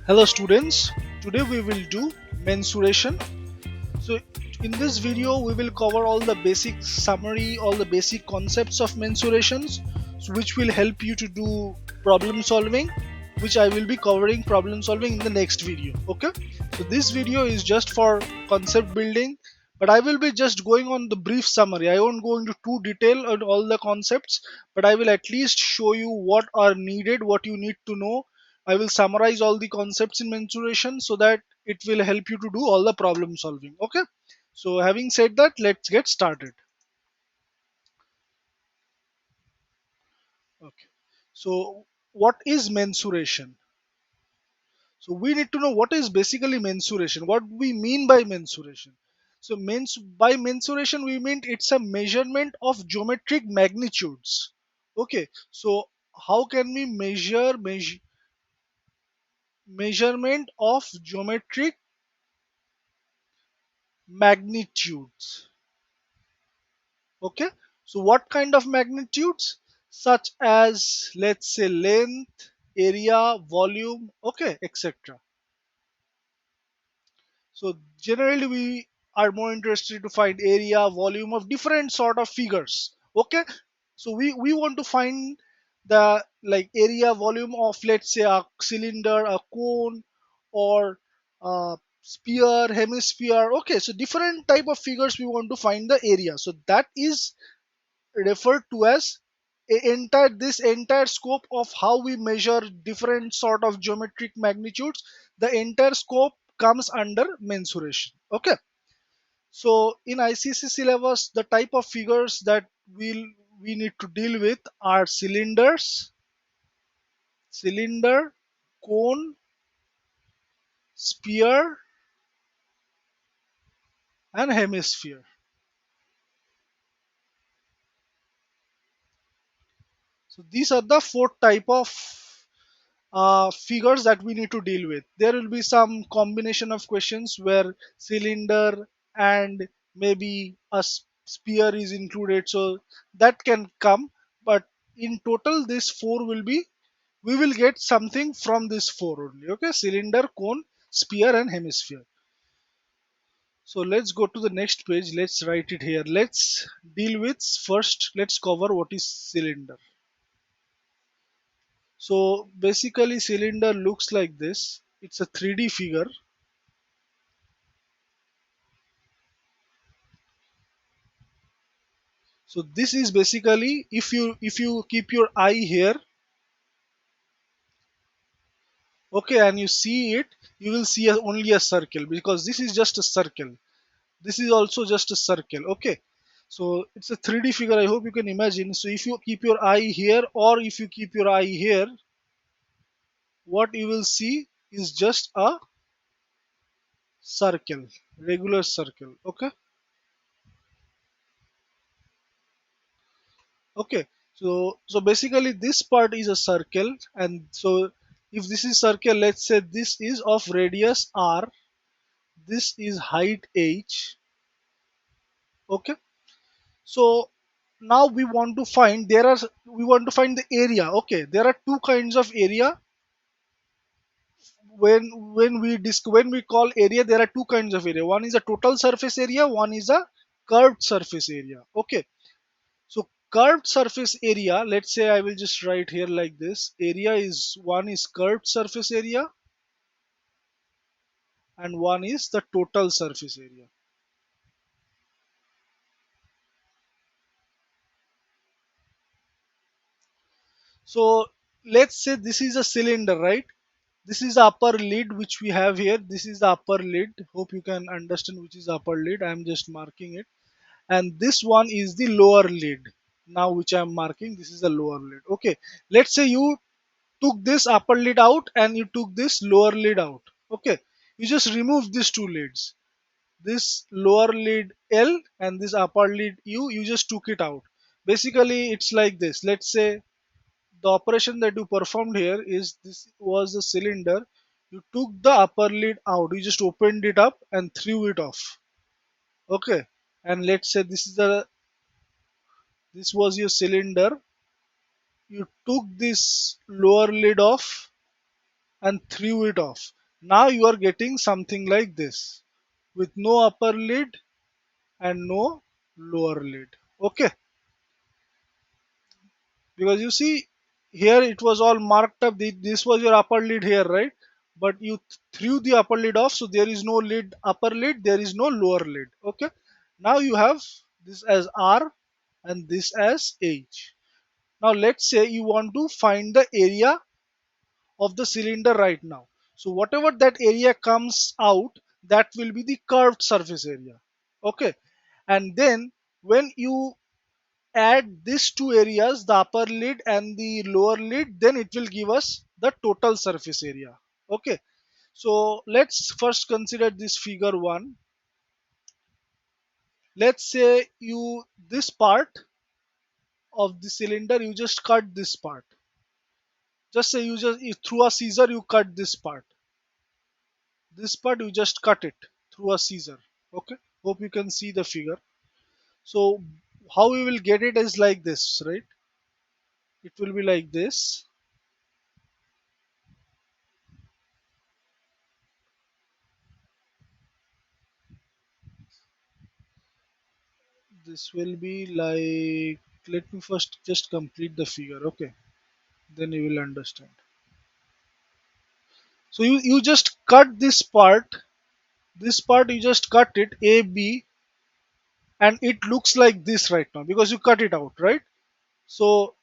Hello students, today we will do mensuration. So in this video we will cover all the basic summary, all the basic concepts of mensurations, which will help you to do problem solving, which I will be covering problem solving in the next video. Okay, so this video is just for concept building, but I will be just going on the brief summary. I won't go into too detail on all the concepts, but I will at least show you what are needed, what you need to know. I will summarize all the concepts in mensuration so that it will help you to do all the problem solving. Okay, so having said that, let's get started. Okay, so what is mensuration? So we need to know what is basically mensuration, what we mean by mensuration. So by mensuration we mean it's a measurement of geometric magnitudes. Okay, so how can we measurement of geometric magnitudes? Okay, so what kind of magnitudes? Such as, let's say, length, area, volume, okay, etc. So generally we are more interested to find area, volume of different sort of figures. Okay, so we want to find the like area, volume of, let's say, a cylinder, a cone, or a sphere, hemisphere. Okay, so different type of figures we want to find the area. So that is referred to as this entire scope of how we measure different sort of geometric magnitudes. The entire scope comes under mensuration. Okay, so in ICSE syllabus the type of figures that we need to deal with are cylinder, cone, sphere, and hemisphere. So these are the four type of figures that we need to deal with. There will be some combination of questions where cylinder and maybe sphere is included, so that can come. But in total, this four will be, we will get something from this four only. Okay, cylinder, cone, sphere, and hemisphere. So let's go to the next page. Let's write it here. Let's deal with first. Let's cover what is cylinder. So basically cylinder looks like this. It's a 3D figure. So this is basically, if you keep your eye here, okay, and you see it, you will see only a circle, because this is just a circle. This is also just a circle. Okay. So it's a 3D figure. I hope you can imagine. So if you keep your eye here, or if you keep your eye here, what you will see is just a circle, regular circle. Okay. Okay, so basically this part is a circle, and so if this is circle, let's say this is of radius r, this is height h. Okay, so now we want to find the area. Okay, there are two kinds of area. When we call area, there are two kinds of area. One is a total surface area, one is a curved surface area. Okay, so curved surface area, let's say I will just write here like this. Area is, one is curved surface area and one is the total surface area. So let's say this is a cylinder, right? This is the upper lid which we have here. This is the upper lid. Hope you can understand which is upper lid. I am just marking it. And this one is the lower lid. Now which I am marking, this is the lower lid. Okay. Let's say you took this upper lid out and you took this lower lid out. Okay, you just remove these two lids, this lower lid L and this upper lid U, you just took it out. Basically it's like this. Let's say the operation that you performed here is, this was the cylinder, you took the upper lid out, you just opened it up and threw it off. Okay, and let's say this was your cylinder, you took this lower lid off, and threw it off. Now you are getting something like this with no upper lid and no lower lid. Okay, because you see here it was all marked up. This was your upper lid here, right? But you threw the upper lid off, so there is no lid, upper lid, there is no lower lid. Okay, now you have this as R and this as H. Now let's say you want to find the area of the cylinder right now. So whatever that area comes out, that will be the curved surface area. Okay, and then when you add these two areas, the upper lid and the lower lid, then it will give us the total surface area. Okay, so let's first consider this figure 1. Let's say you this part of the cylinder, you just cut this part. Just say through a scissor you cut this part. This part you just cut it through a scissor. Okay, hope you can see the figure. So how we will get it is like this, right? It will be like this. This will be like, let me first just complete the figure. Okay, then you will understand. So you just cut this part you just cut it A B, and it looks like this right now because you cut it out, right? So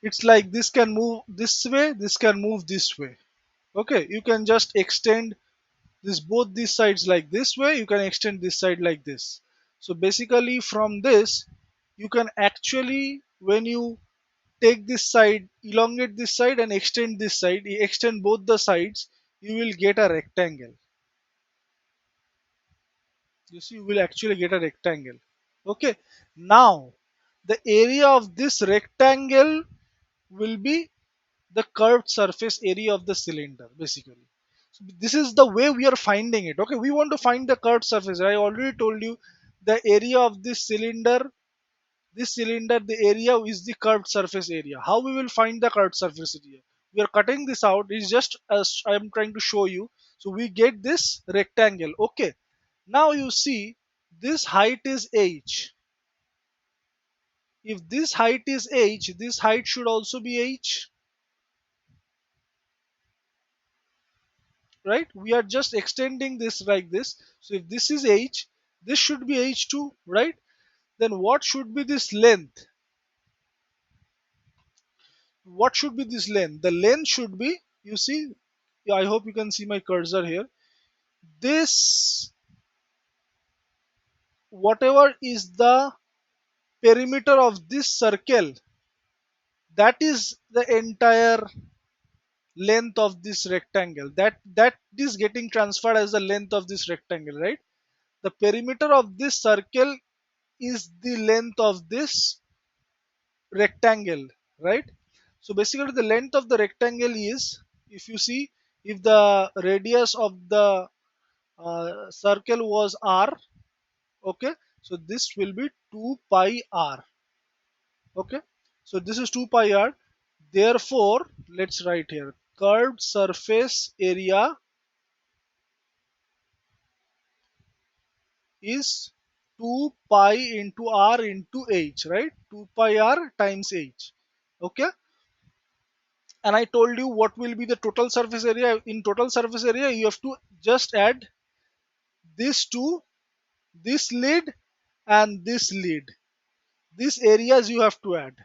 it's like this can move this way, this can move this way. Okay, you can just extend this both these sides like this way, you can extend this side like this. So basically from this you can actually, when you take this side, elongate this side and extend this side, you extend both the sides, you will get a rectangle. You see, you will actually get a rectangle. Okay, now the area of this rectangle will be the curved surface area of the cylinder basically. So this is the way we are finding it. Okay, we want to find the curved surface. I already told you the area of this cylinder, the area is the curved surface area. How we will find the curved surface area? We are cutting this out. It's just as I am trying to show you. So we get this rectangle. Okay, now you see this height is h. If this height is h, this height should also be h, right? We are just extending this like this. So if this is h, this should be h2, right? Then what should be this length? What should be this length? The length should be, you see, yeah, I hope you can see my cursor here. This, whatever is the perimeter of this circle, that is the entire length of this rectangle. That is getting transferred as the length of this rectangle, right? The perimeter of this circle is the length of this rectangle, right? So basically the length of the rectangle is, if you see, if the radius of the circle was r, okay, so this will be 2 pi r. Okay, so this is 2 pi r. Therefore let's write here, curved surface area is 2 pi into r into h, right? 2 pi r times h. Okay, and I told you what will be the total surface area. In total surface area you have to just add this to this lid and this lid. These areas you have to add.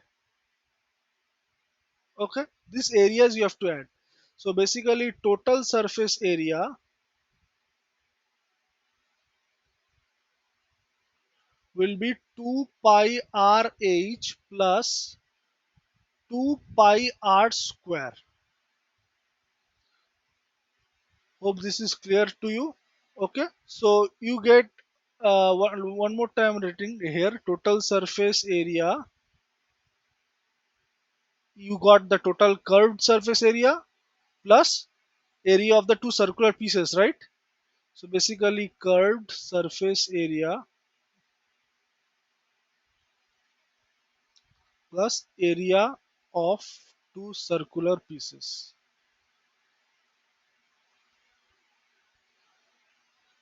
Okay, these areas you have to add. So basically total surface area will be 2 pi r h plus 2 pi r square. Hope this is clear to you. Okay, so you get one more time written here, total surface area. You got the total curved surface area plus area of the two circular pieces, right? So basically curved surface area plus area of two circular pieces.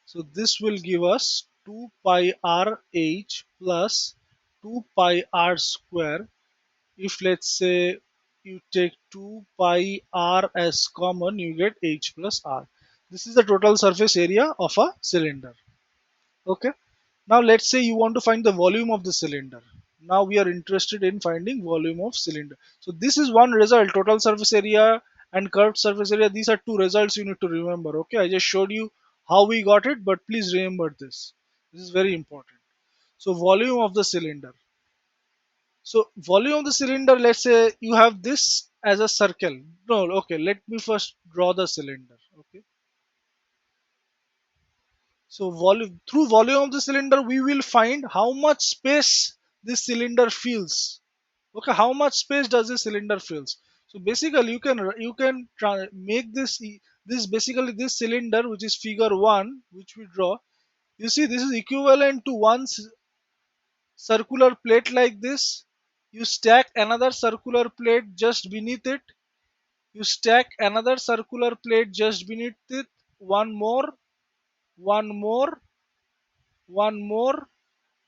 So this will give us 2 pi r h plus 2 pi r square. If let's say you take 2 pi r as common, you get h plus r. This is the total surface area of a cylinder. Okay. Now let's say you want to find the volume of the cylinder. Now we are interested in finding volume of cylinder. So this is one result, total surface area and curved surface area. These are two results you need to remember. Okay, I just showed you how we got it, but please remember this. This is very important. So volume of the cylinder. So volume of the cylinder, let's say you have this as a circle. No, okay, let me first draw the cylinder. Okay. So volume through volume of the cylinder, we will find how much space this cylinder fills. Okay, how much space does this cylinder fills? So basically, you can make this basically this cylinder, which is figure one, which we draw. You see, this is equivalent to one circular plate like this. You stack another circular plate just beneath it. You stack another circular plate just beneath it. One more, one more, one more,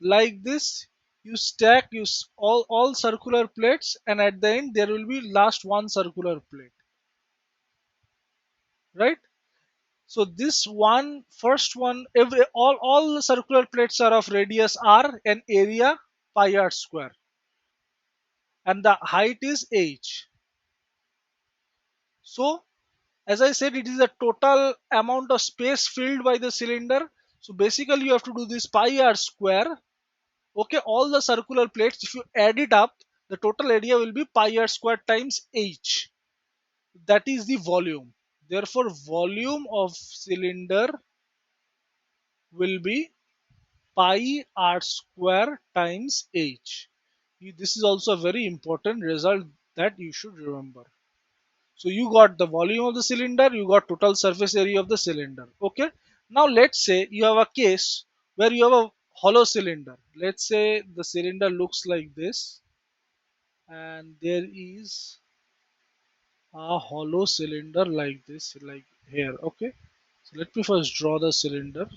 like this. You stack all circular plates, and at the end there will be last one circular plate, right? So this one first one, every all the circular plates are of radius r and area pi r square, and the height is h. So as I said, it is the total amount of space filled by the cylinder. So basically you have to do this pi r square. Okay, all the circular plates, if you add it up, the total area will be pi r square times h. That is the volume. Therefore, volume of cylinder will be pi r square times h. This is also a very important result that you should remember. So you got the volume of the cylinder, you got total surface area of the cylinder. Okay. Now let's say you have a case where you have a hollow cylinder. Let's say the cylinder looks like this, and there is a hollow cylinder like this, like here. Okay. So let me first draw the cylinder.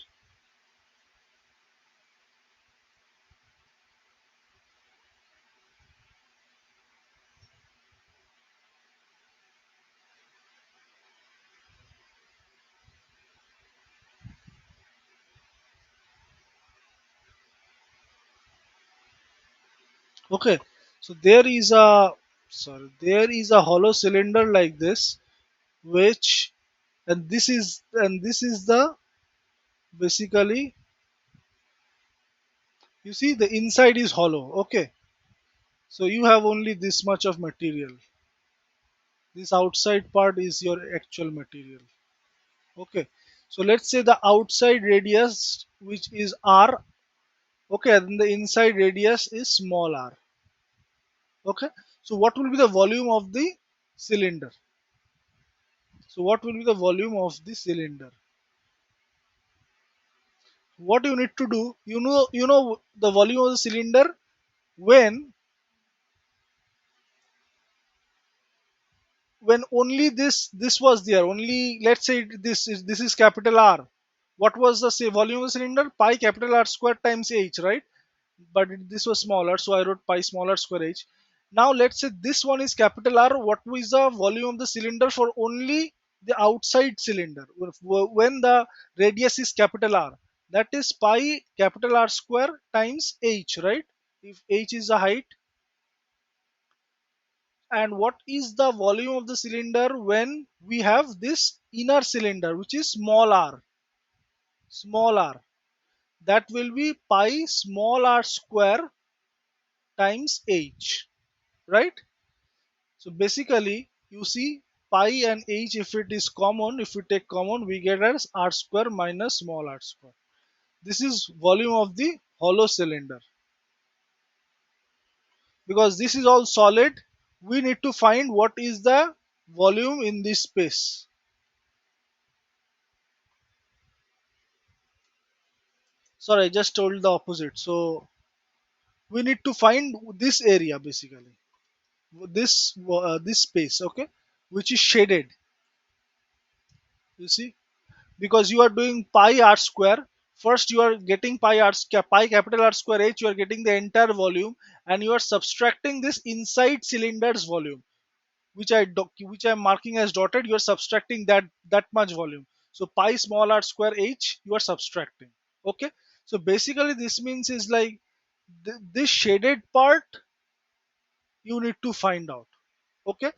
Okay. So there is a hollow cylinder like this, which and this is the basically, you see, the inside is hollow. Okay. So you have only this much of material. This outside part is your actual material. Okay. So let's say the outside radius, which is r. Okay, and the inside radius is small r. Okay. So what will be the volume of the cylinder? So what will be the volume of the cylinder? What you need to do, you know the volume of the cylinder when only this was there, only let's say this is capital R. What was the say volume of the cylinder? Pi capital R square times h, right? But this was smaller, so I wrote pi smaller square h. Now let's say this one is capital R. What is the volume of the cylinder for only the outside cylinder when the radius is capital R? That is pi capital R square times h, right? If h is the height. And what is the volume of the cylinder when we have this inner cylinder, which is small r? That will be pi small r square times h, right? So basically you see, pi and h, if it is common, if we take common, we get as r square minus small r square. This is volume of the hollow cylinder. Because this is all solid, we need to find what is the volume in this space. Sorry, I just told the opposite. So we need to find this area basically. this space, okay, which is shaded. You see, because you are doing pi r square. First, you are getting pi capital R square h. You are getting the entire volume, and you are subtracting this inside cylinder's volume, which I am marking as dotted. You are subtracting that much volume. So pi small r square h you are subtracting. Okay. So basically, this means is like this shaded part you need to find out. Okay.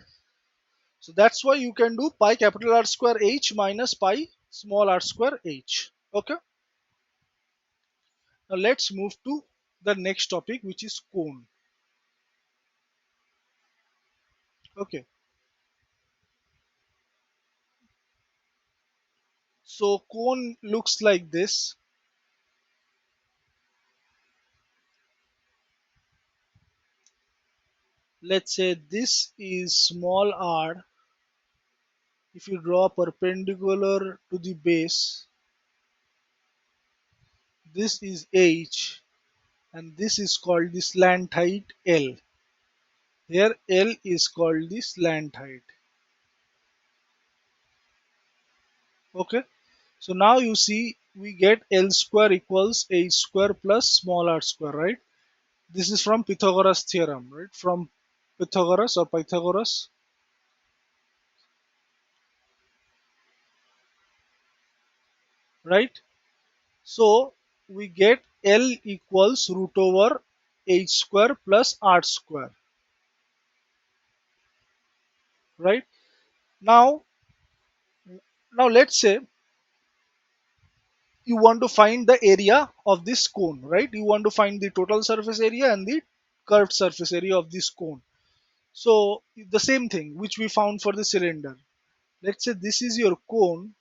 So that's why you can do pi capital R square h minus pi small r square h. Okay. Now let's move to the next topic, which is cone. Okay. So cone looks like this. Let's say this is small r. If you draw perpendicular to the base, this is h, and this is called the slant height L. Here L is called the slant height. Okay. So now you see we get L square equals h square plus small r square, right? This is from Pythagoras theorem, right? From Pythagoras, right? So we get L equals root over h square plus r square, right? Now, now let's say you want to find the area of this cone, right? You want to find the total surface area and the curved surface area of this cone. So the same thing which we found for the cylinder. Let's say this is your cone,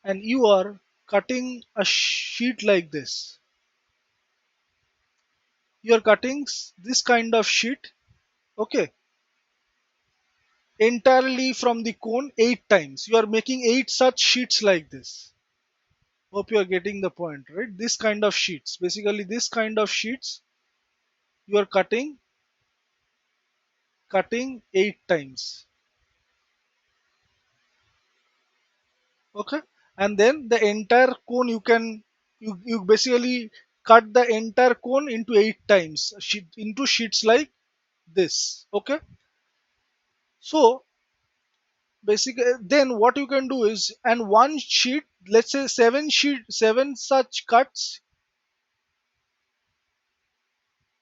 and you are cutting a sheet like this. You are cutting this kind of sheet, okay, entirely from the cone 8 times. You are making 8 such sheets like this. Hope you are getting the point, right? This kind of sheets, basically this kind of sheets you are cutting 8 times. Okay. And then the entire cone you basically cut the entire cone into 8 times into sheets like this. Okay. So basically then what you can do is, and one sheet, let's say seven such cuts,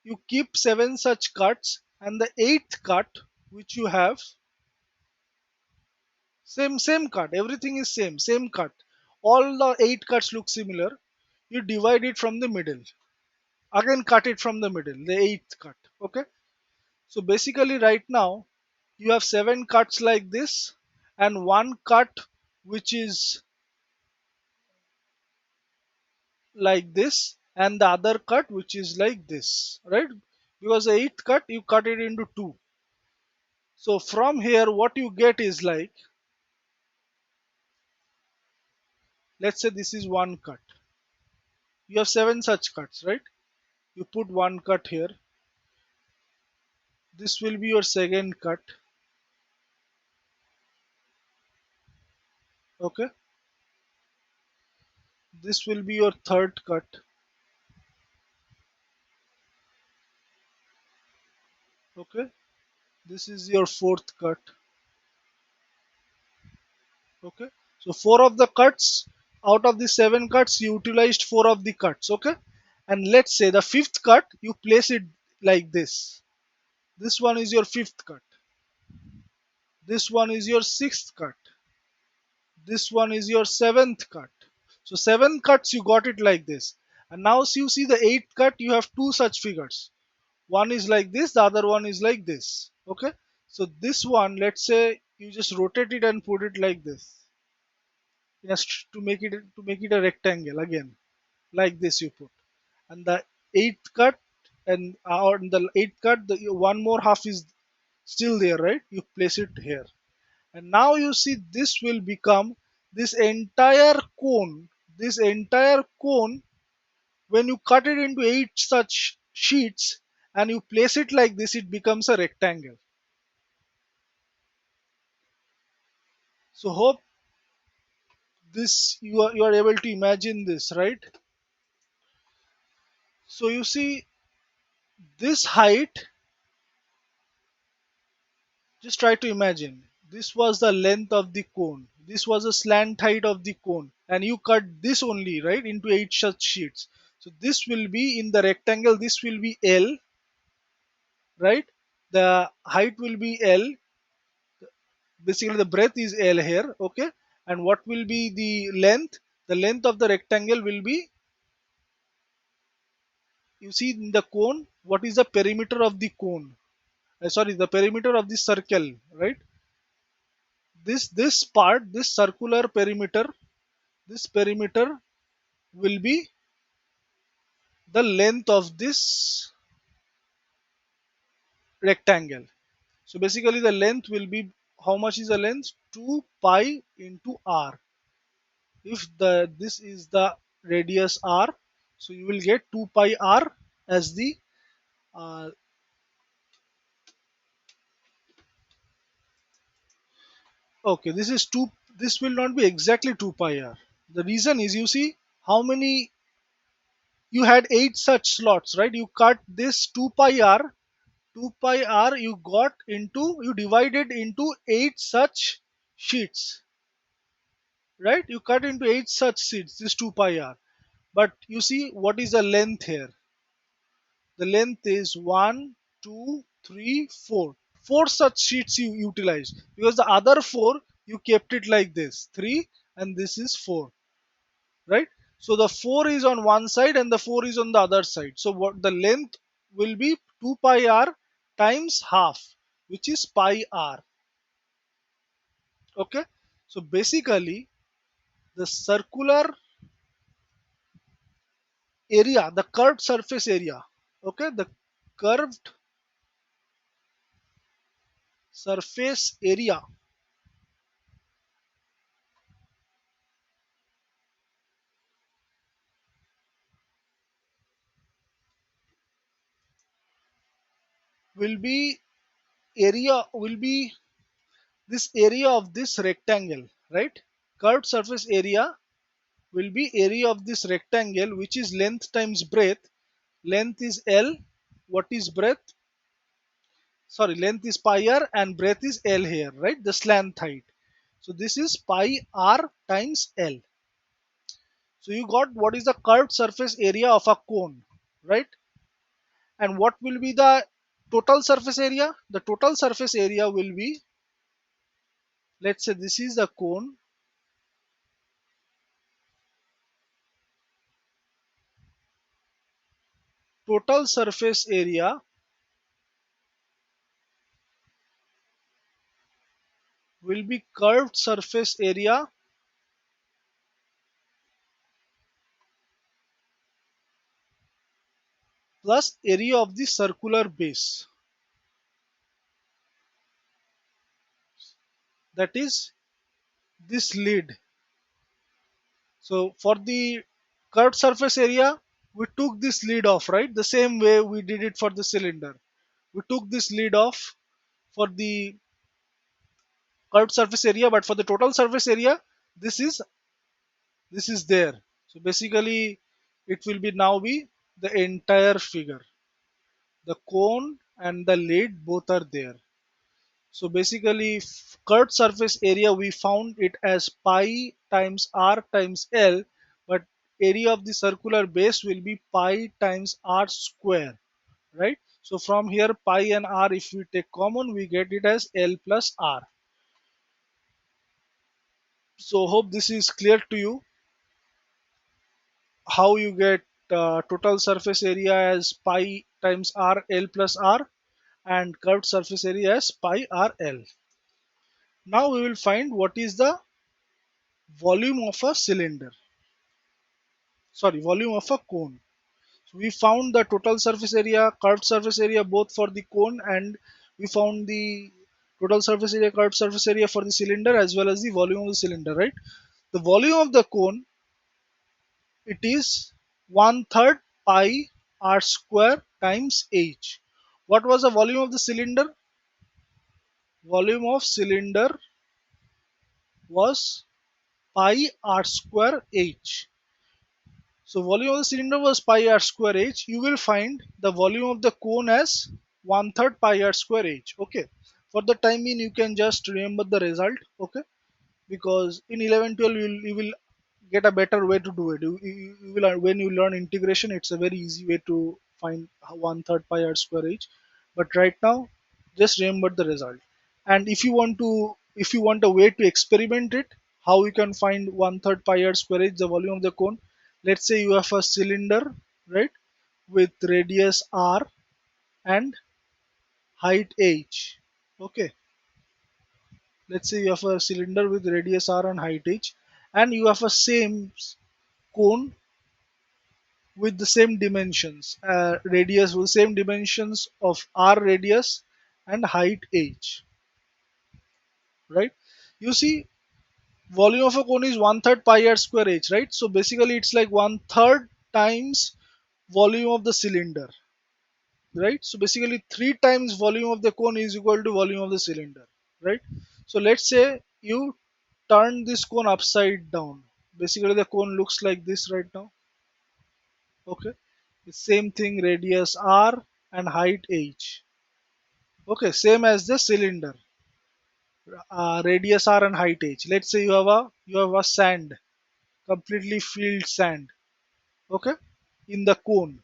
you keep 7 such cuts, and the eighth cut which you have, same cut, everything is same cut, all the 8 cuts look similar. You divide it from the middle, again cut it from the middle, the eighth cut. Okay. So basically right now you have 7 cuts like this, and one cut which is like this, and the other cut which is like this, right? Because the eighth cut you cut it into two. So from here what you get is like, let's say this is one cut. You have 7 such cuts, right? You put one cut here. This will be your second cut. Okay. This will be your third cut. Okay. This is your fourth cut. Okay. So four of the cuts, out of the 7 cuts, you utilized four of the cuts. Okay. And let's say the fifth cut, you place it like this. This one is your fifth cut. This one is your sixth cut. This one is your seventh cut. So 7 cuts you got it like this. And now you see the eighth cut, you have two such figures. One is like this, the other one is like this. Okay. So this one, let's say you just rotate it and put it like this. Just to make it a rectangle again, like this you put. And the eighth cut, and on the eighth cut, the one more half is still there, right? You place it here. And now you see this will become this entire cone. This entire cone When you cut it into 8 such sheets and you place it like this, it becomes a rectangle. So hope this you are able to imagine this, right? So you see this height, just try to imagine. This was the length of the cone. This was the slant height of the cone. And you cut this only, right, into 8 such sheets. So this will be in the rectangle, this will be L, right? The height will be L. Basically, the breadth is L here, okay? And what will be the length? The length of the rectangle will be, you see in the cone, what is the perimeter of the cone? Sorry, the perimeter of the circle, right? This part, this circular perimeter, this perimeter will be the length of this rectangle. So basically the length will be, how much is the length? 2 pi into r. If the this is the radius r, so you will get 2 pi r as the uh, okay, this is 2, this will not be exactly 2 pi r. The reason is, you see how many, you had 8 such slots, right? You cut this 2 pi r, 2 pi r you got into, you divided into 8 such sheets, right? You cut into 8 such sheets, this 2 pi r. But you see what is the length here? The length is 1, 2, 3, 4. 4 such sheets you utilized, because the other 4 you kept it like this, 3 and this is 4, right? So the 4 is on one side and the 4 is on the other side. So what the length will be, 2 pi r times half, which is pi r. Okay, so basically the circular area, the curved surface area, okay, the curved surface area will be, area will be this area of this rectangle, right? Curved surface area will be area of this rectangle, which is length times breadth. Length is L, what is breadth? Sorry, length is pi r and breadth is L here, right? The slant height. So this is pi r times L. So you got what is the curved surface area of a cone, right? And what will be the total surface area? The total surface area will be, let's say this is the cone. Total surface area will be curved surface area plus area of the circular base. That is this lid. So for the curved surface area, we took this lid off, right? The same way we did it for the cylinder. We took this lid off for the curved surface area, but for the total surface area, this is this is there. So basically it will be now be the entire figure. The cone and the lid both are there. So basically curved surface area, we found it as pi times r times L, but area of the circular base will be pi times r square, right? So from here pi and r, if we take common, we get it as L plus r. So hope this is clear to you, how you get total surface area as pi times r L plus r and curved surface area as pi r L. Now we will find what is the volume of a cylinder, sorry, volume of a cone. So we found the total surface area, curved surface area both for the cone, and we found the total surface area, curved surface area for the cylinder, as well as the volume of the cylinder, right? The volume of the cone, it is one third pi r square times h. What was the volume of the cylinder? Volume of cylinder was pi r square h. So volume of the cylinder was pi r square h. You will find the volume of the cone as one third pi r square h. Okay. For the time being, you can just remember the result. Okay. Because in 11 12 you will get a better way to do it. You will when you learn integration, it's a very easy way to find one third pi r square h. But right now, just remember the result. And if you want a way to experiment it, how you can find one third pi r square h, the volume of the cone. Let's say you have a cylinder, right, with radius r and height h. Okay, let's say you have a cylinder with radius r and height h, and you have a same cone with the same dimensions, radius with same dimensions of r radius and height h, right? You see, volume of a cone is one third pi r square h, right? So basically it's like one third times volume of the cylinder, right? So basically three times volume of the cone is equal to volume of the cylinder, right? So let's say you turn this cone upside down. Basically the cone looks like this right now. Okay, the same thing, radius r and height h. Okay, same as the cylinder, radius r and height h. Let's say you have a sand, completely filled sand. Okay, in the cone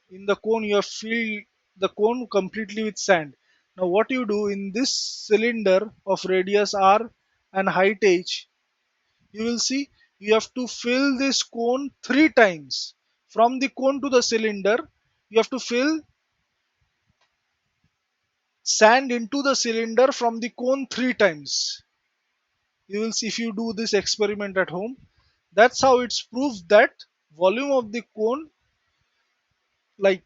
you have filled the cone completely with sand. Now what you do in this cylinder of radius r and height h, you will see you have to fill this cone three times. From the cone to the cylinder, you have to fill sand into the cylinder from the cone three times. You will see if you do this experiment at home. That's how it's proved that volume of the cone, like,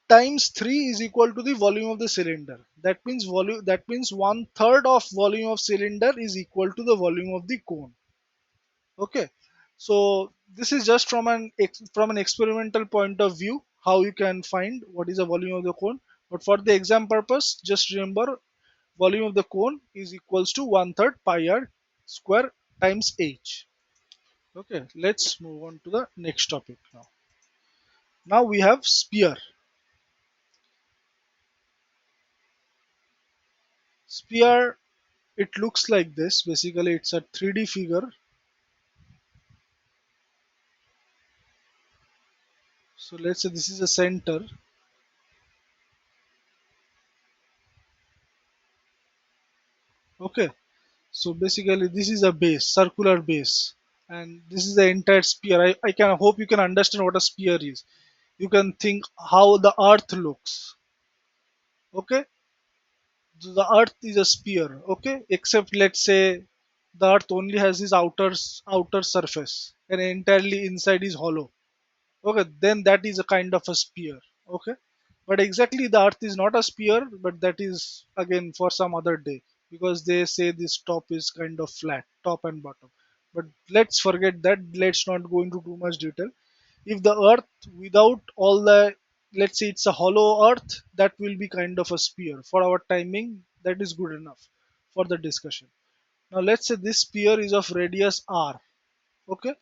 times 3 is equal to the volume of the cylinder. That means one third of volume of cylinder is equal to the volume of the cone. Okay, so this is just from an experimental point of view how you can find what is the volume of the cone. But for the exam purpose, just remember volume of the cone is equals to one third pi r square times h. Okay, let's move on to the next topic now. Now we have sphere. Sphere, it looks like this. Basically, it's a 3D figure. So let's say this is a center. Okay, so basically this is a base, circular base, and this is the entire sphere. I can hope you can understand what a sphere is. You can think how the earth looks. Okay, so the earth is a sphere. Okay, except let's say the earth only has this outer surface and entirely inside is hollow. Okay, then that is a kind of a sphere. Okay, but exactly the earth is not a sphere, but that is again for some other day, because they say this top is kind of flat, top and bottom. But let's forget that. Let's not go into too much detail. If the earth without all the, let's say it's a hollow earth, that will be kind of a sphere. For our timing, that is good enough for the discussion. Now let's say this sphere is of radius r. Okay,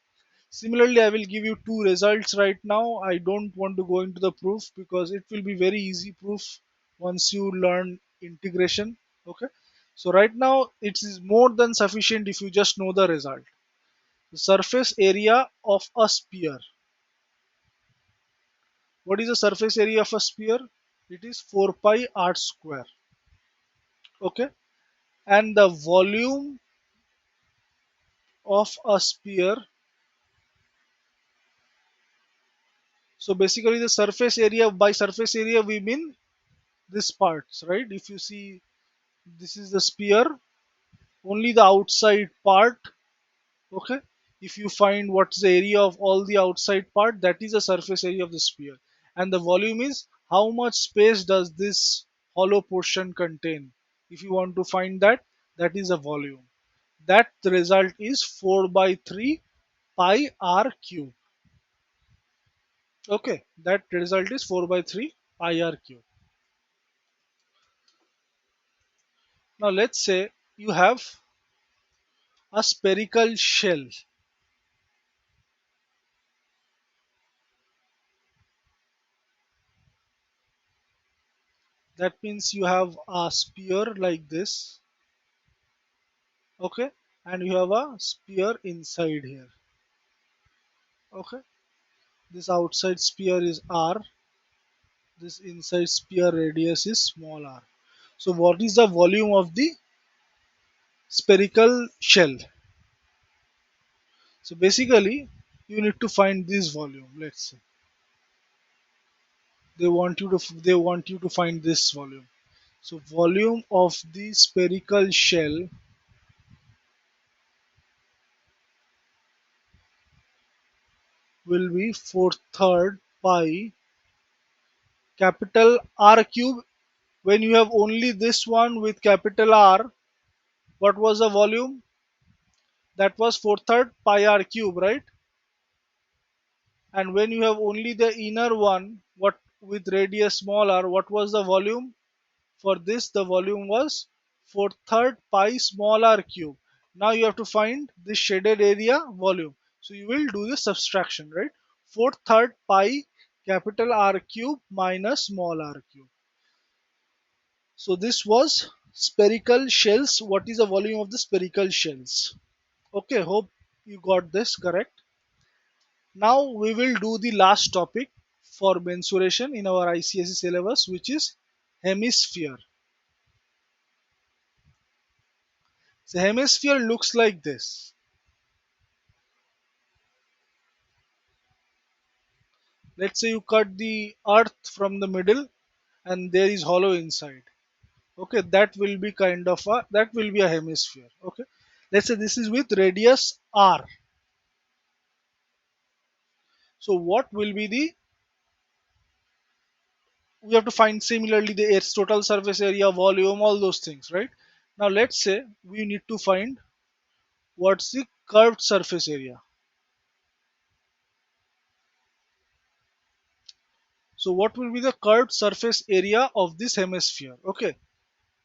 similarly, I will give you two results right now. I don't want to go into the proof because it will be very easy proof once you learn integration. Okay. So right now it is more than sufficient if you just know the result. The surface area of a sphere. What is the surface area of a sphere? It is 4 pi r square. Okay. And the volume of a sphere. So basically the surface area, by surface area we mean this parts, right? If you see, this is the sphere, only the outside part. Okay, if you find what's the area of all the outside part, that is the surface area of the sphere. And the volume is how much space does this hollow portion contain. If you want to find that, that is a volume. That the result is 4 by 3 pi r cube. Okay, that result is 4 by 3 pi r cube. Now let's say you have a spherical shell. That means you have a sphere like this, okay, and you have a sphere inside here, okay. This outside sphere is r, this inside sphere radius is small r. So what is the volume of the spherical shell? So basically you need to find this volume. Let's say they want you to find this volume. So volume of the spherical shell will be 4/3 pi capital R cube. When you have only this one with capital R, what was the volume? That was 4/3 pi R cube, right? And when you have only the inner one, what with radius small r, what was the volume? For this, the volume was 4/3 pi small r cube. Now you have to find the shaded area volume. So you will do the subtraction, right? 4/3 pi capital R cube minus small r cube. So this was spherical shells. What is the volume of the spherical shells? Okay, hope you got this correct. Now we will do the last topic for mensuration in our ICSE syllabus, which is hemisphere. So hemisphere looks like this. Let's say you cut the earth from the middle and there is hollow inside. Okay, that will be a hemisphere. Okay. Let's say this is with radius r. So what will be the, we have to find similarly the its total surface area, volume, all those things, right? Now let's say we need to find what's the curved surface area. So what will be the curved surface area of this hemisphere? Okay.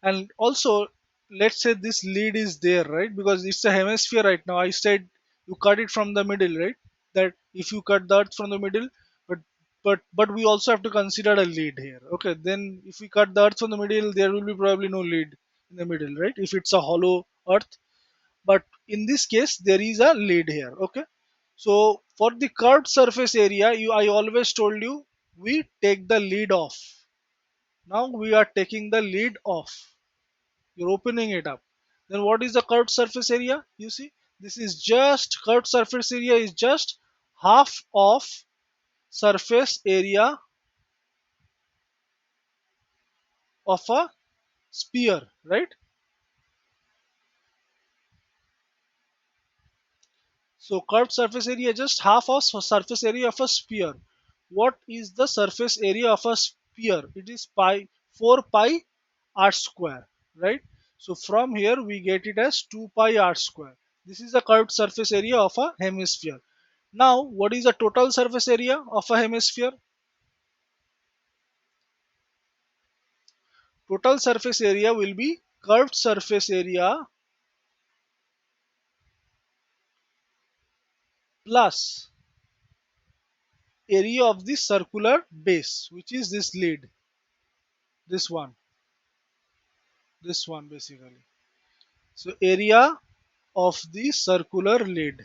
And also, let's say this lead is there, right? Because it's a hemisphere right now. I said you cut it from the middle, right? That if you cut the earth from the middle, but but we also have to consider a lead here. Okay. Then if we cut the earth from the middle, there will be probably no lead in the middle, right? If it's a hollow earth. But in this case, there is a lead here. Okay. So for the curved surface area, I always told you we take the lead off. Now we are taking the lead off. You're opening it up. Then what is the curved surface area? You see, this is just curved surface area is just half of surface area of a sphere, right? So curved surface area just half of surface area of a sphere. What is the surface area of a sphere? It is pi 4 pi r square, right? So from here we get it as 2 pi r square. This is the curved surface area of a hemisphere. Now what is the total surface area of a hemisphere? Total surface area will be curved surface area plus area of the circular base, which is this lead, this one, this one basically. So area of the circular lead.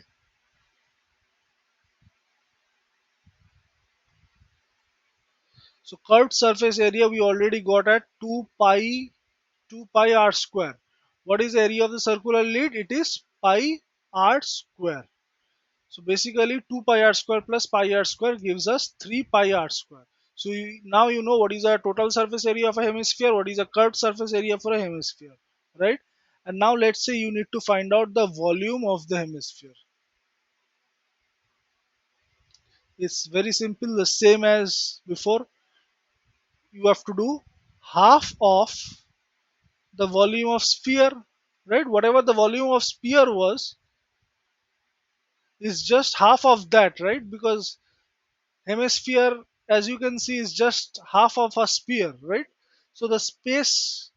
So curved surface area we already got at 2 pi r square. What is the area of the circular lead? It is pi r square. So basically 2 pi r square plus pi r square gives us 3 pi r square. So now you know what is the total surface area of a hemisphere, what is the curved surface area for a hemisphere, right? And now let's say you need to find out the volume of the hemisphere. It's very simple, the same as before. You have to do half of the volume of sphere, right? Whatever the volume of sphere was is just half of that, right? Because hemisphere, as you can see, is just half of a sphere, right? So the space,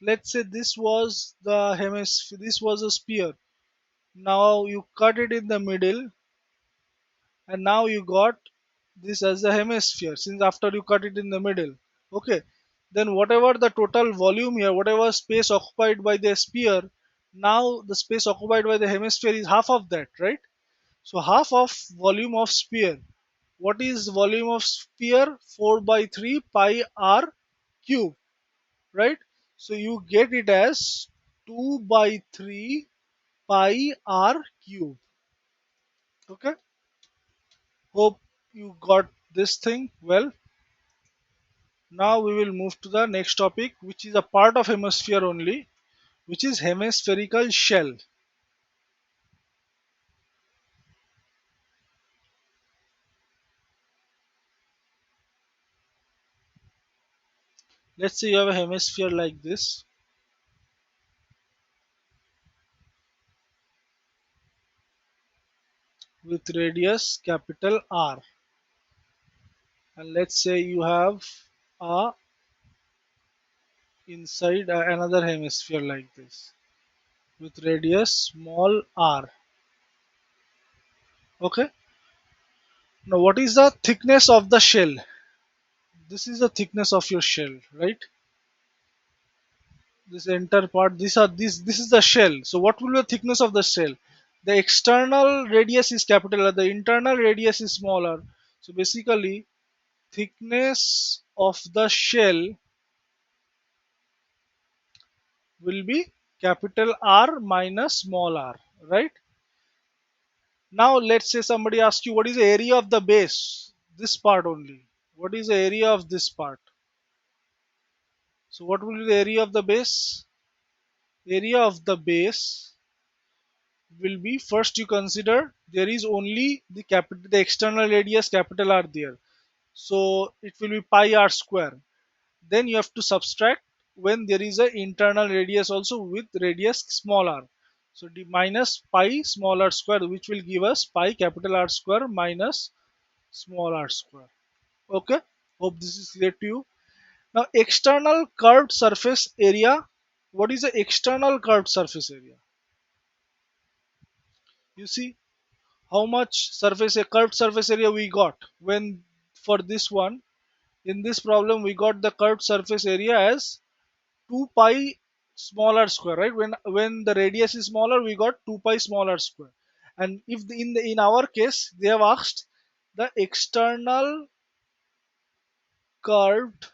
let's say this was the hemisphere, this was a sphere. Now you cut it in the middle, and now you got this as a hemisphere, since after you cut it in the middle. Okay, then whatever the total volume here, whatever space occupied by the sphere, now the space occupied by the hemisphere is half of that, right? So half of volume of sphere. What is volume of sphere? 4 by 3 pi r cube, right? So you get it as 2 by 3 pi r cube. Okay, hope you got this thing well. Now we will move to the next topic, which is a part of hemisphere only, which is hemispherical shell. Let's say you have a hemisphere like this with radius capital R, and let's say you have a inside another hemisphere like this with radius small r. Okay, now what is the thickness of the shell? This is the thickness of your shell, right? This entire part, this is the shell. So what will be the thickness of the shell? The external radius is capital R, the internal radius is smaller. So basically thickness of the shell will be capital R minus small r, right? Now let's say somebody asks you what is the area of the base, this part only. What is the area of this part? So what will be the area of the base? Area of the base will be, first you consider there is only the external radius capital R there. So it will be pi r square. Then you have to subtract when there is a internal radius also with radius small r. So the minus pi small r square, which will give us pi capital R square minus small r square. Okay, hope this is clear to you. Now external curved surface area. What is the external curved surface area? You see how much surface a curved surface area we got when, for this one, in this problem we got the curved surface area as 2 pi smaller square, right? When the radius is smaller we got 2 pi smaller square. And if in our case they have asked the external curved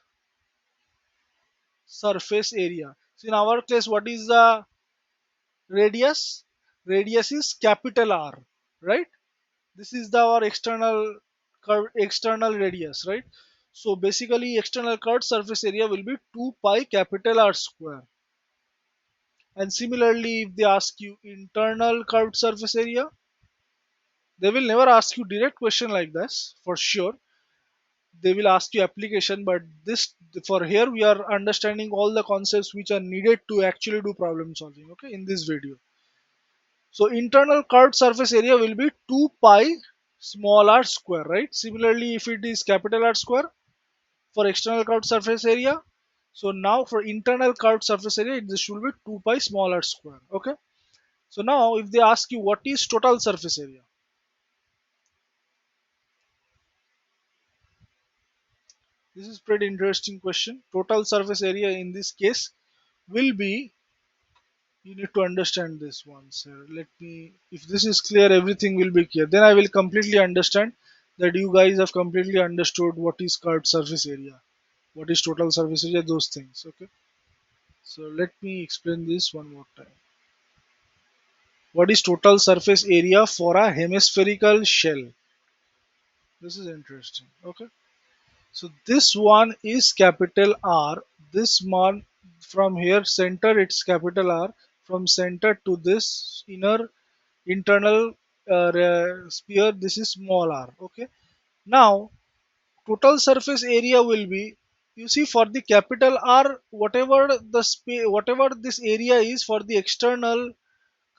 surface area. So in our case, what is the radius? Radius is capital R, right? This is our external curve, external radius, right? So basically external curved surface area will be 2 pi capital R square. And similarly, if they ask you internal curved surface area, they will never ask you direct question like this for sure. They will ask you application, but this, for here we are understanding all the concepts which are needed to actually do problem solving, okay, in this video. So internal curved surface area will be 2 pi small r square, right? Similarly, if it is capital R square for external curved surface area, so now for internal curved surface area this should be 2 pi small r square. Okay, so now if they ask you what is total surface area, this is pretty interesting question. Total surface area in this case will be, you need to understand this one, sir. Let me, if this is clear, everything will be clear, then I will completely understand that you guys have completely understood what is curved surface area, what is total surface area, those things. Okay, so let me explain this one more time. What is total surface area for a hemispherical shell? This is interesting. Okay, so this one is capital R. This one, from here center it's capital R. From center to this inner internal sphere, this is small r. Okay. Now total surface area will be, you see, for the capital R, whatever the space, whatever this area is for the external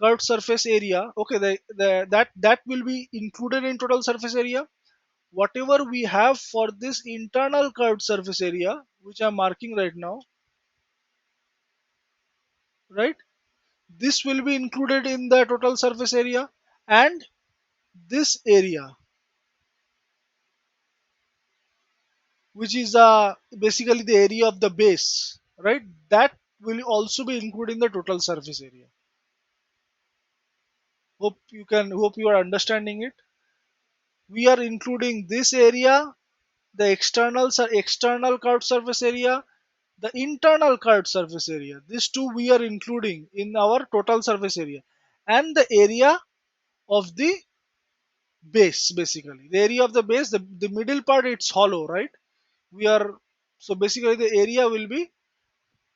curved surface area. Okay, that will be included in total surface area. whatever we have for this internal curved surface area, which I'm marking right now, right? This will be included in the total surface area, and this area, which is basically the area of the base, right? That will also be included in the total surface area. Hope you are understanding it. We are including this area, the external curved surface area, the internal curved surface area. These two we are including in our total surface area, and the area of the base, basically the area of the base, the middle part, it's hollow, right? We are So basically the area will be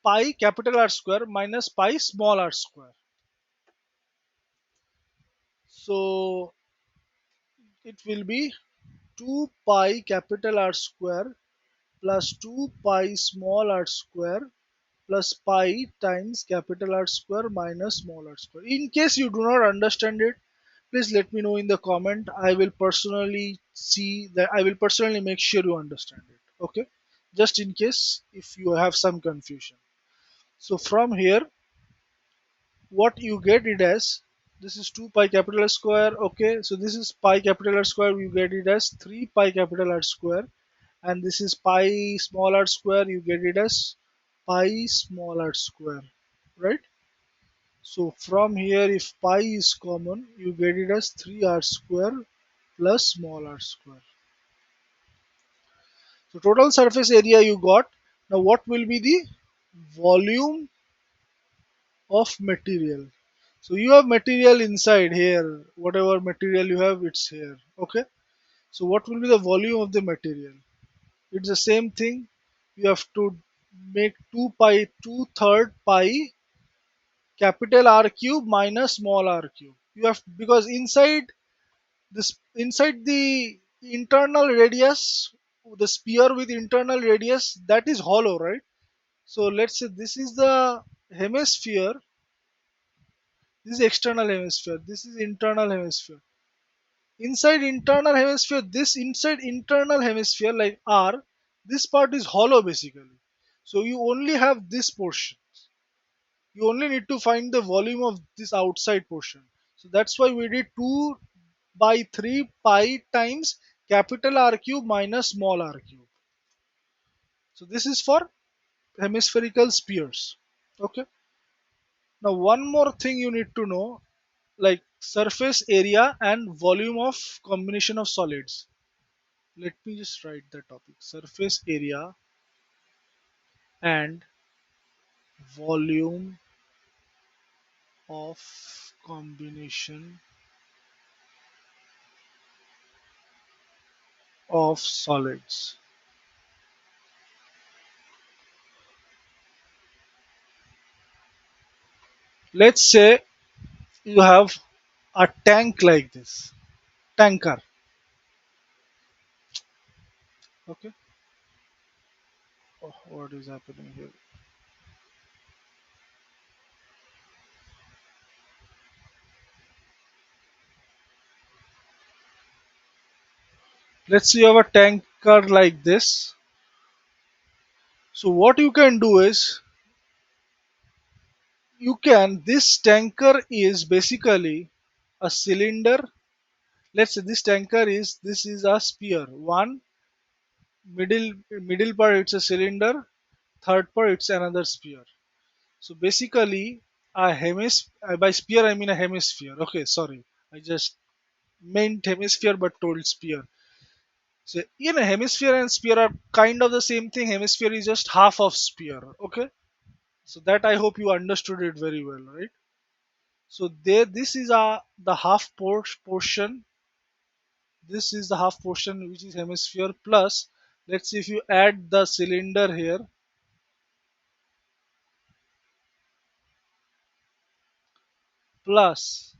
pi capital R square minus pi small r square. So it will be 2 pi capital R square plus 2 pi small r square plus pi times capital R square minus small r square. In case you do not understand it, please let me know in the comment. I will personally make sure you understand it. Okay, just in case if you have some confusion. So from here, what you get it as, this is 2 pi capital R square. Okay, so this is pi capital R square, you get it as 3 pi capital R square, and this is pi small r square, you get it as pi small r square, right? So from here, if pi is common, you get it as 3r square plus small r square. So total surface area you got. Now what will be the volume of material? So you have material inside here, whatever material you have, it's here. Okay. So what will be the volume of the material? It's the same thing. You have to make 2 pi, 2/3 pi capital R cube minus small r cube. You have, because inside the internal radius, the sphere with internal radius, that is hollow, right? So let's say this is the hemisphere, this is external hemisphere, this is internal hemisphere. Inside internal hemisphere, like R, this part is hollow basically. So you only have this portion. You only need to find the volume of this outside portion. So that's why we did 2 by 3 pi times capital R cube minus small r cube. So this is for hemispherical spheres. Okay. Now one more thing you need to know, like surface area and volume of combination of solids. Let me just write the topic: surface area and volume of combination of solids. Let's say you have a tank like this, tanker. Okay. Oh, what is happening here? Let's say you have a tanker like this. So what you can do is, this tanker is basically a cylinder. Let's say this is a sphere. One middle part, it's a cylinder. Third part, it's another sphere. So basically, by sphere I mean a hemisphere. Okay, sorry, I just meant hemisphere but told sphere. So hemisphere and sphere are kind of the same thing. Hemisphere is just half of sphere. Okay, so that I hope you understood it very well, right? So there, this is the portion. This is the half portion which is hemisphere, plus, let's see, if you add the cylinder here, plus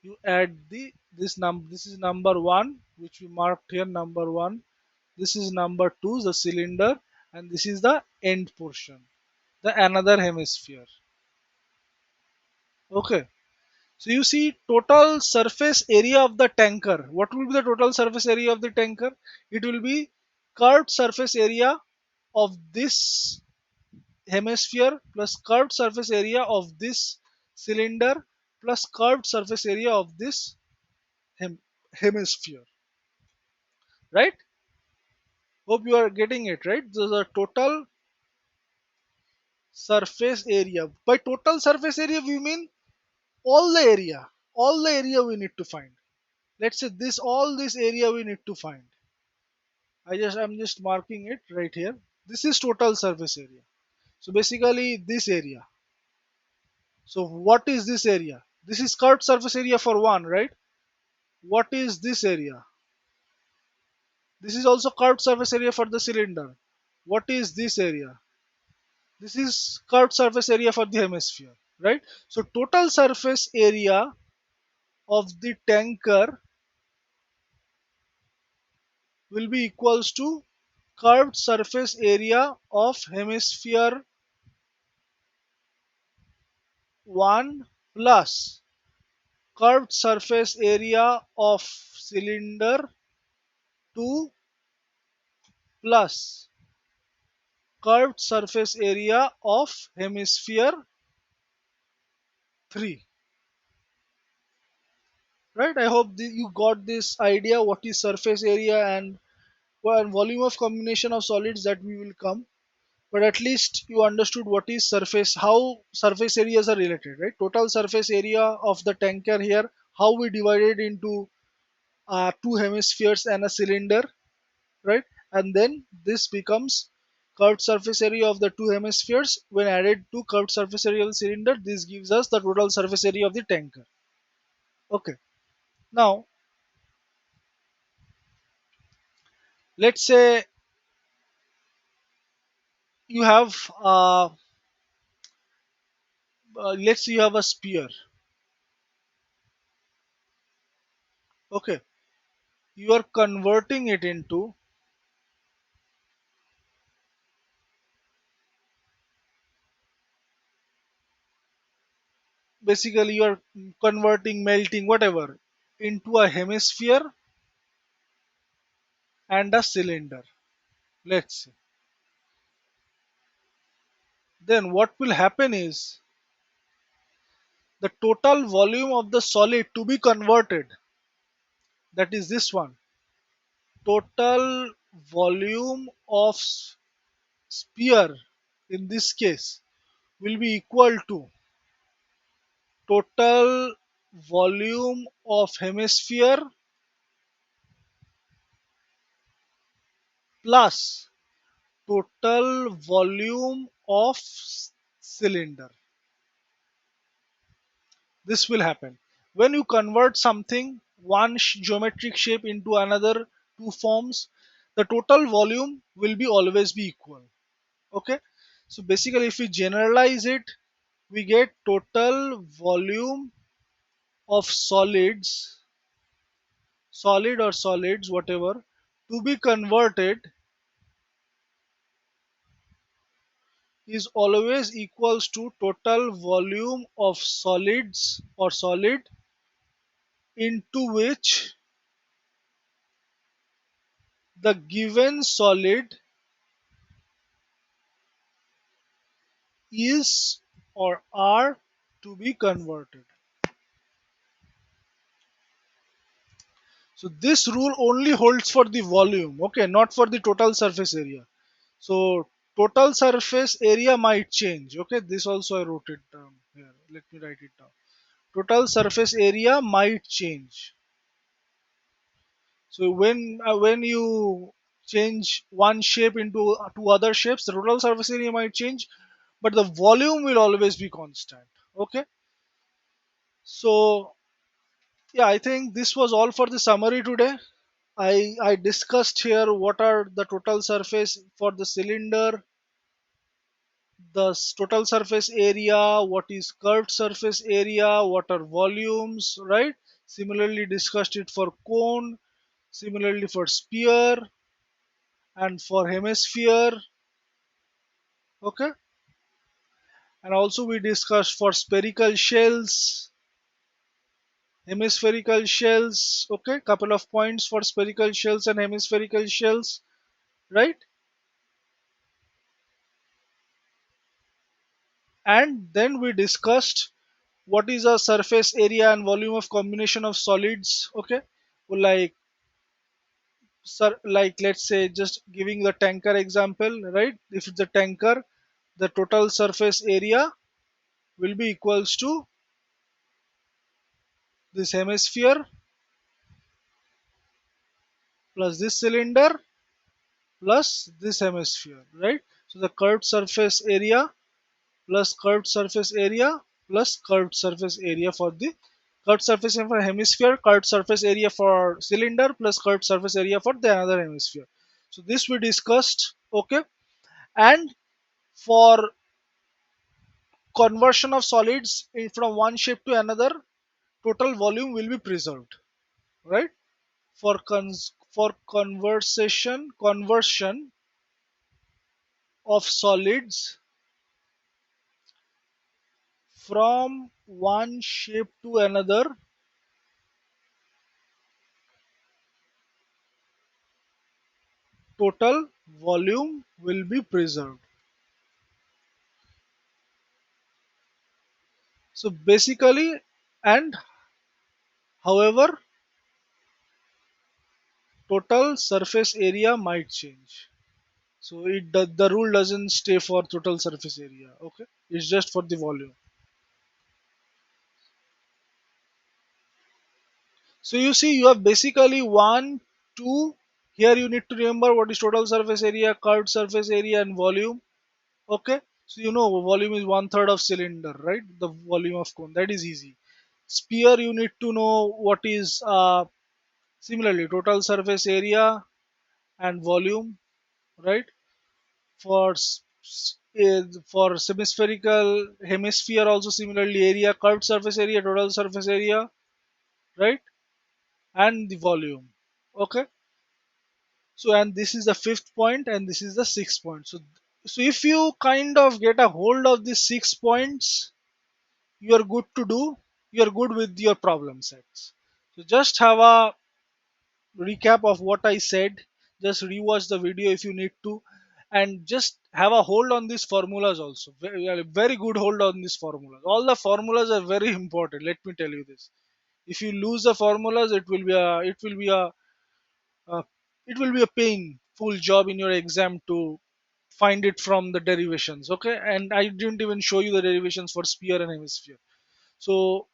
you add this is number one, which we marked here, number one. This is number two, the cylinder, and this is the end portion, the another hemisphere. Okay. So you see total surface area of the tanker. What will be the total surface area of the tanker? It will be curved surface area of this hemisphere plus curved surface area of this cylinder plus curved surface area of this hem- hemisphere. Right? Hope you are getting it right. So the total surface area. By total surface area, we mean all the area. All the area we need to find. Let's say this all this area we need to find. I'm just marking it right here. This is total surface area. So basically this area. So what is this area? This is curved surface area for one, right? What is this area? This is also curved surface area for the cylinder. What is this area? This is curved surface area for the hemisphere, right? So total surface area of the tanker will be equals to curved surface area of hemisphere 1 plus curved surface area of cylinder 2 plus curved surface area of hemisphere 3. Right? I hope you got this idea what is surface area and volume of combination of solids that we will come. But at least you understood what is surface, how surface areas are related, right? Total surface area of the tanker here, how we divided into two hemispheres and a cylinder, right? And then this becomes curved surface area of the two hemispheres. When added to curved surface area of the cylinder, this gives us the total surface area of the tanker. Okay. Now, let's say you have, let's say you have a sphere. Okay. You are converting it into, basically you are converting, melting, whatever, into a hemisphere and a cylinder. Let's see. Then what will happen is the total volume of the solid to be converted, that is this one, total volume of sphere in this case will be equal to total volume of hemisphere plus total volume of cylinder. This will happen when you convert something, one geometric shape into another two forms. The total volume will be always be equal. Okay, so basically if we generalize it, we get total volume of solids, solid or solids, whatever, to be converted is always equals to total volume of solids or solid into which the given solid is or are to be converted. So this rule only holds for the volume, okay, not for the total surface area. So total surface area might change. Okay, this also I wrote it down here. Let me write it down. Total surface area might change. So when you change one shape into two other shapes, the total surface area might change, but the volume will always be constant. Okay, so yeah, I think this was all for the summary today. I discussed here what are the total surface for the cylinder, the total surface area, what is curved surface area, what are volumes, right? Similarly discussed it for cone, similarly for sphere and for hemisphere, okay? And also we discussed for spherical shells, Hemispherical shells, okay, couple of points for spherical shells and hemispherical shells, right? And then we discussed what is a surface area and volume of combination of solids, okay. Like, sir, like let's say, just giving the tanker example, right? If it's a tanker, the total surface area will be equals to this hemisphere plus this cylinder plus this hemisphere, right? So the curved surface area plus curved surface area plus curved surface area for the curved surface area for hemisphere, curved surface area for cylinder plus curved surface area for the another hemisphere. So this we discussed, okay. And for conversion of solids from one shape to another, total volume will be preserved, right? For conversion of solids from one shape to another, total volume will be preserved. So basically, and however, total surface area might change. So the rule doesn't stay for total surface area, okay? It's just for the volume. So you see, you have basically one, two. Here you need to remember what is total surface area, curved surface area, and volume. Okay. So you know volume is one third of cylinder, right? The volume of cone. That is easy. Sphere, you need to know what is similarly total surface area and volume, right? For for hemispherical hemisphere also similarly area, curved surface area, total surface area, right? And the volume. Okay. So, and this is the fifth point, and this is the sixth point. So if you kind of get a hold of these 6 points, you are good to do. You are good with your problem sets. So just have a recap of what I said. Just rewatch the video if you need to, and just have a hold on these formulas also. Very good hold on these formulas. All the formulas are very important. Let me tell you this. If you lose the formulas, uh, it will be a painful job in your exam to find it from the derivations, okay. And I didn't even show you the derivations for sphere and hemisphere. So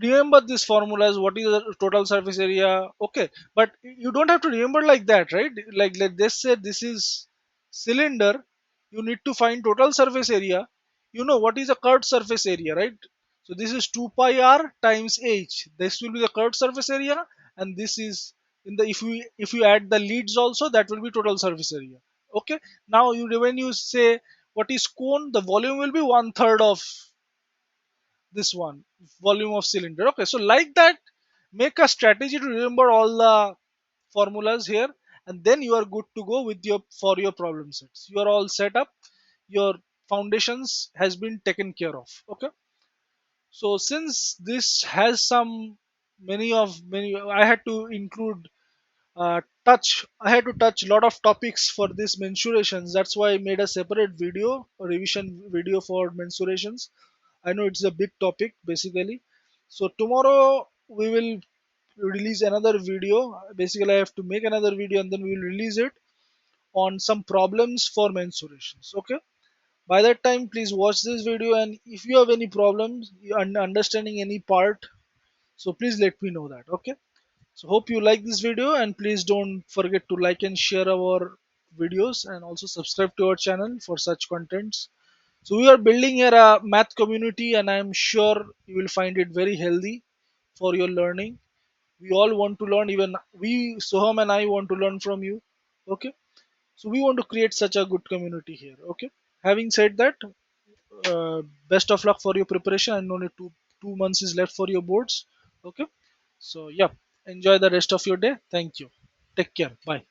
remember these formulas, what is the total surface area, okay. But you don't have to remember like that, right? Like let this say this is cylinder, you need to find total surface area. You know what is a curved surface area, right? So this is 2 pi r times h. This will be the curved surface area, and this is in the, if you add the leads also, that will be total surface area, okay. Now you, when you say what is cone, the volume will be one third of this one, volume of cylinder, okay. So like that, make a strategy to remember all the formulas here, and then you are good to go with your for your problem sets. You are all set up, your foundations has been taken care of, okay. So since this has some many, I had to include touch I had to touch a lot of topics for this mensurations. That's why I made a separate video, a revision video for mensurations. I know it's a big topic basically. So tomorrow we will release another video. Basically I have to make another video and then we will release it on some problems for mensurations, okay. By that time please watch this video, and if you have any problems understanding any part, so please let me know that, okay. So hope you like this video, and please don't forget to like and share our videos, and also subscribe to our channel for such contents. So we are building here a math community, and I am sure you will find it very healthy for your learning. We all want to learn, even we, Soham and I, want to learn from you. Okay. So we want to create such a good community here. Okay. Having said that, best of luck for your preparation. I know only 2 months is left for your boards. Okay. So yeah, enjoy the rest of your day. Thank you. Take care. Bye.